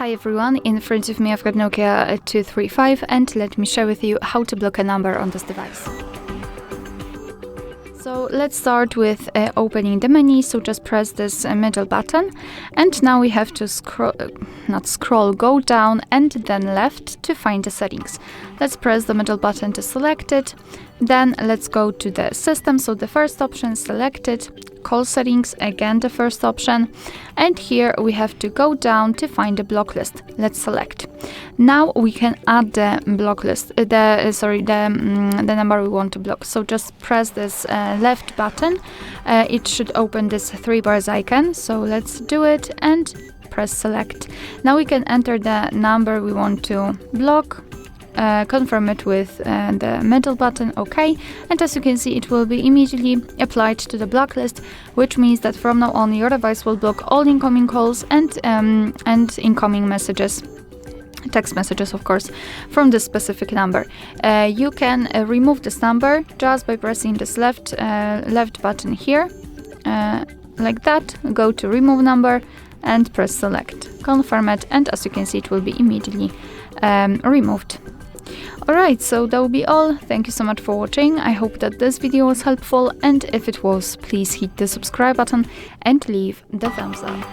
Hi everyone, in front of me I've got Nokia 235 and let me share with you how to block a number on this device. So let's start with opening the menu, so just press this middle button and now we have to go down and then left to find the settings. Let's press the middle button to select it, then let's go to the system, so the first option is selected, call settings, again the first option, and here we have to go down to find the block list. Let's select. Now we can add the block list, the number we want to block. So just press this left button. It should open this 3 bars icon. So let's do it and press select. Now we can enter the number we want to block. Confirm it with the middle button, OK, and as you can see it will be immediately applied to the blacklist, which means that from now on your device will block all incoming calls and incoming messages, text messages of course, from this specific number. You can remove this number just by pressing this left button here, like that. Go to remove number and press select, confirm it, and as you can see it will be immediately removed. Alright, so that will be all. Thank you so much for watching. I hope that this video was helpful, and if it was, please hit the subscribe button and leave the thumbs up.